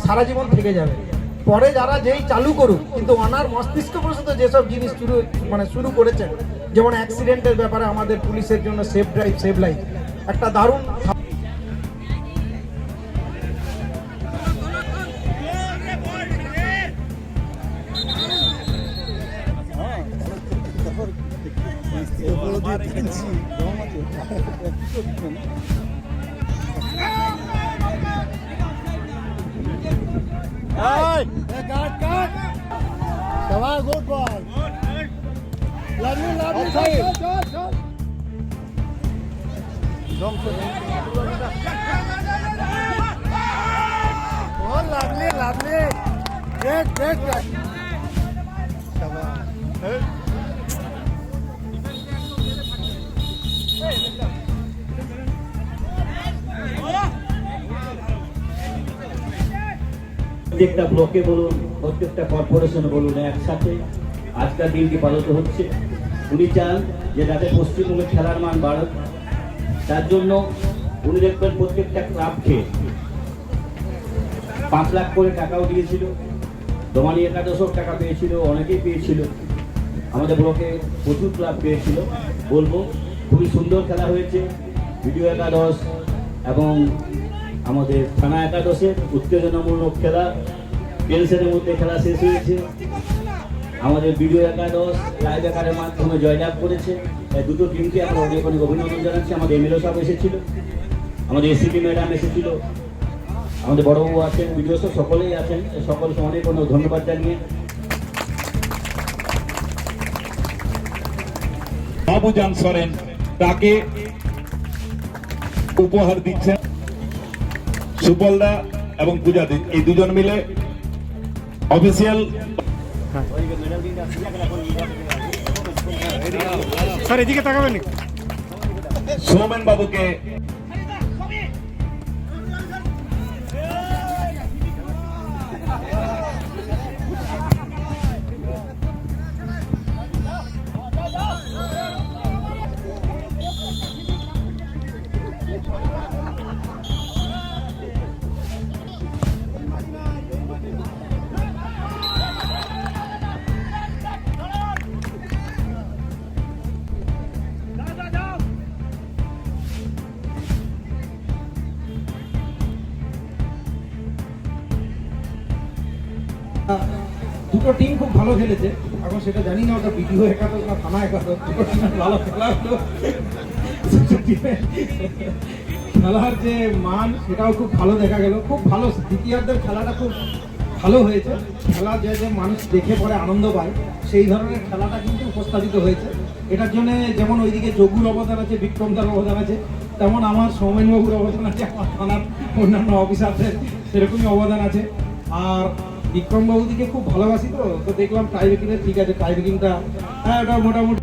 সারা জীবন থেকে যাবে। পরে যারা যেই চালু করুক, কিন্তু ওনার মস্তিষ্ক প্রসূত যেসব জিনিস শুরু করেছেন, যেমন অ্যাক্সিডেন্টের ব্যাপারে আমাদের পুলিশের জন্য সেফ ড্রাইভ সেভ লাইফ একটা দারুণ। Good boy. Lovely. Shot. Oh, lovely. Great. প্রত্যেকটা ব্লকে বলুন, প্রত্যেকটা কর্পোরেশনে বলুন, একসাথে আজকের দিনটি পালিত হচ্ছে। উনি চান যে যাতে পশ্চিমবঙ্গের খেলার মান বাড়ুক, তার জন্য উনি দেখবেন প্রত্যেকটা ক্লাবকে 5 লাখ করে টাকাও দিয়েছিল। দোমানি একাদশও টাকা পেয়েছিল, অনেকেই পেয়েছিল। আমাদের ব্লকে প্রচুর ক্লাব পেয়েছিল। বলবো খুবই সুন্দর খেলা হয়েছে। ভিডিও একাদশ এবং আমাদের থানা একাদশের উত্তেজনামূলক খেলা, টেনশনের মধ্যে খেলা শেষ হয়েছে। আমাদের ভিডিও একাদশ লাইভ একারের মাধ্যমে জয়লাভ করেছে। এই দুটো টিমকে আমরা অনেক অভিনন্দন জানাচ্ছি। আমাদের এমএলএ সাহেব এসেছিল, আমাদের এসিপি ম্যাডাম এসেছিল, আমাদের বড়বাবু আছেন, ভিডিও সব সকলেই আছেন। সকলকে অনেক ধন্যবাদ জানিয়ে বাবুজান সরেন তাকে উপহার দিচ্ছেন সুপলদা এবং পূজাদি, এই দুজন মিলে অফিসিয়াল। স্যার এদিকে তাকাবেন, সৌমেন বাবুকে দুটো টিম খুব ভালো খেলেছে। এখন সেটা জানি না ওটা ভিডিও একাদশ না থানা একাদশ, দুটো টিম ভালো খেলা হলো। খেলার যে মান সেটাও খুব ভালো দেখা গেল, খুব ভালো। দ্বিতীয়ার্ধের খেলাটা খুব ভালো হয়েছে। খেলা যে মানুষ দেখে পরে আনন্দ পায়, সেই ধরনের খেলাটা কিন্তু উপস্থাপিত হয়েছে। এটার জন্য যেমন ওইদিকে যোগুর অবদান আছে, বিক্রমদার অবদান আছে, তেমন আমার সৌমেনবাবুর অবদান আছে, আমার থানার অন্যান্য অফিসারদের সেরকমই অবদান আছে। আর বিক্রম বাবুদিকে খুব ভালোবাসি, তো দেখলাম টাই ব্রেকিংয়ে ঠিক আছে, টাই ব্রেকিংটা হ্যাঁ ওটা মোটামুটি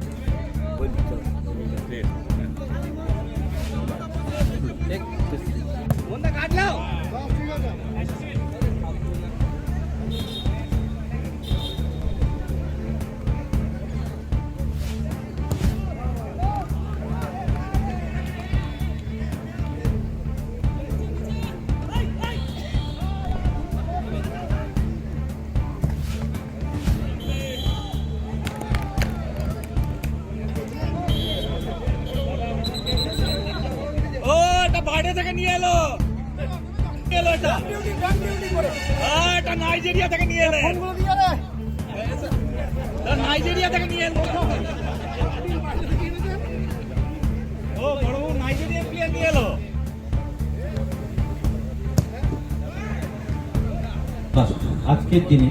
বাইরে থেকে নিয়ে এলো এটা নাইজেরিয়া থেকে নিয়ে এলে, নাইজেরিয়া থেকে নিয়ে এলো। ও বড় নাইজেরিয়া প্লেয়ার নিয়ে এলো। আজকের দিনে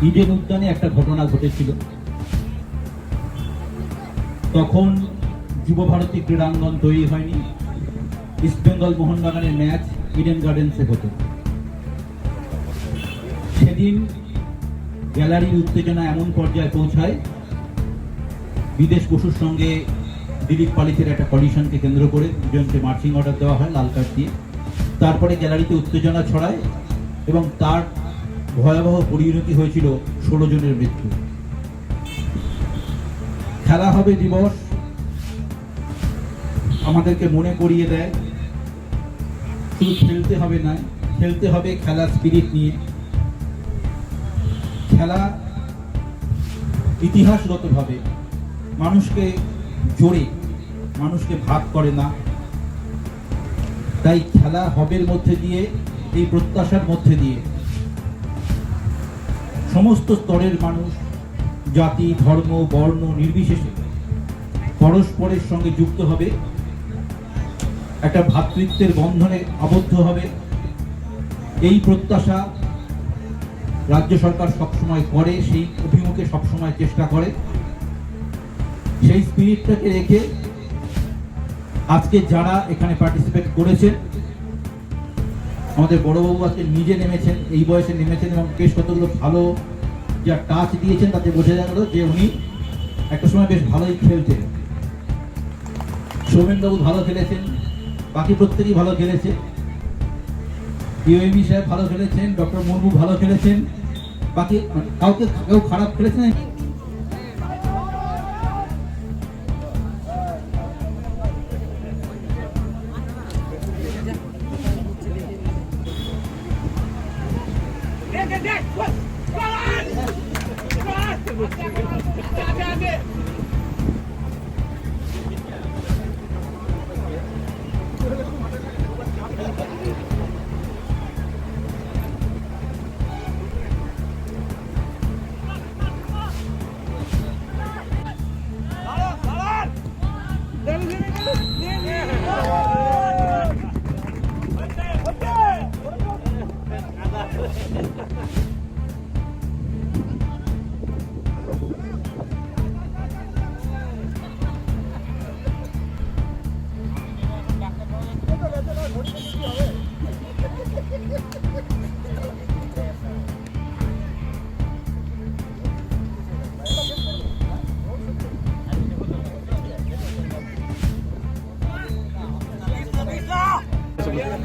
ইডেন উদ্যানে একটা ঘটনা ঘটেছিল। তখন যুব ভারতী ক্রীড়াঙ্গন তৈরি হয়নি। ইস্ট বেঙ্গল মোহনবাগানের ম্যাচ ইডেন গার্ডেন্সে হতো। সেদিন গ্যালারির উত্তেজনা এমন পর্যায়ে পৌঁছায়, বিদেশ বসুর সঙ্গে দিলীপ পালিতের একটা কলিশনকে কেন্দ্র করে দুজনকে মার্চিং অর্ডার দেওয়া হয় লাল কার্ড দিয়ে। তারপরে গ্যালারিতে উত্তেজনা ছড়ায় এবং তার ভয়াবহ পরিণতি হয়েছিল 16 জনের মৃত্যু। খেলা হবে দিবস আমাদেরকে মনে করিয়ে দেয় শুধু খেলতে হবে না, খেলতে হবে খেলার স্পিরিট নিয়ে। খেলা ইতিহাসগতভাবে মানুষকে জোড়ে, মানুষকে ভাগ করে না। তাই খেলা হবের মধ্যে দিয়ে, এই প্রত্যাশার মধ্যে দিয়ে সমস্ত স্তরের মানুষ, জাতি, ধর্ম, বর্ণ নির্বিশেষে পরস্পরের সঙ্গে যুক্ত হবে, একটা ভ্রাতৃত্বের বন্ধনে আবদ্ধ হবে। এই প্রত্যাশা রাজ্য সরকার সবসময় করে, সেই অভিমুখে সবসময় চেষ্টা করে। সেই স্পিরিটটাকে রেখে আজকে যারা এখানে পার্টিসিপেট করেছেন, আমাদের বড়বাবু আজকে নিজে নেমেছেন, এই বয়সে নেমেছেন এবং বেশ কতগুলো ভালো যা টাচ দিয়েছেন, তাতে বোঝা গেল যে উনি একটা সময় বেশ ভালোই খেলতেন। সৌমেনবাবু ভালো খেলেছেন, বাকি প্রত্যেকেই ভালো খেলেছে। ইউএমই সাহেব ভালো খেলেছেন, ডক্টর মুর্মু ভালো খেলেছেন, বাকি কেউ খারাপ খেলেছেন।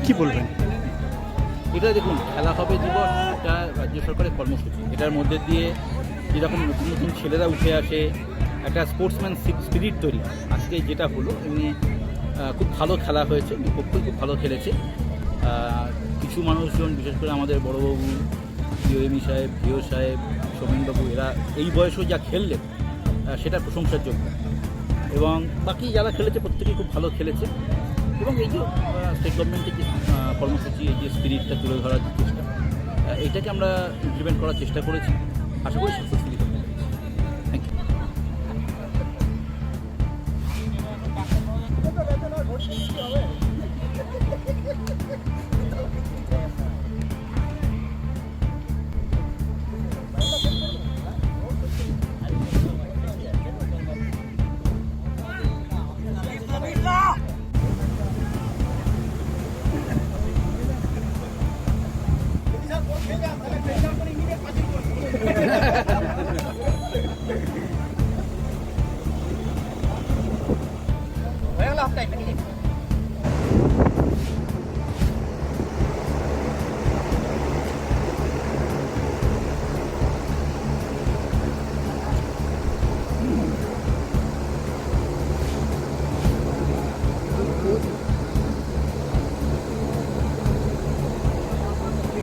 কি বলবেন? এটা দেখুন, খেলা হবে দিবস এটা রাজ্য সরকারের কর্মসূচি। এটার মধ্যে দিয়ে যেরকম নতুন নতুন ছেলেরা উঠে আসে, একটা স্পোর্টসম্যান স্পিরিট তৈরি। আজকে যেটা হলো, এমনি খুব ভালো খেলা হয়েছে, দুপক্ষই খুব ভালো খেলেছে। কিছু মানুষজন, বিশেষ করে আমাদের বড়বাবু, ইউএমই সাহেব, ভিও সাহেব, সৌমেনবাবু, এরা এই বয়সেও যা খেললেন সেটা প্রশংসার যোগ্য। এবং বাকি যারা খেলেছে প্রত্যেকেই খুব ভালো খেলেছে। এবং এই যে স্টেট গভর্নমেন্টের যে কর্মসূচি, এই যে স্পিরিটটা তুলে ধরার যে চেষ্টা, এটাকে আমরা ইমপ্লিমেন্ট করার চেষ্টা করেছি। আশা করি সাকসেসফুলি করতে পেরেছি। Thank you. হয়ে গেল হাফ টাইম নাকি?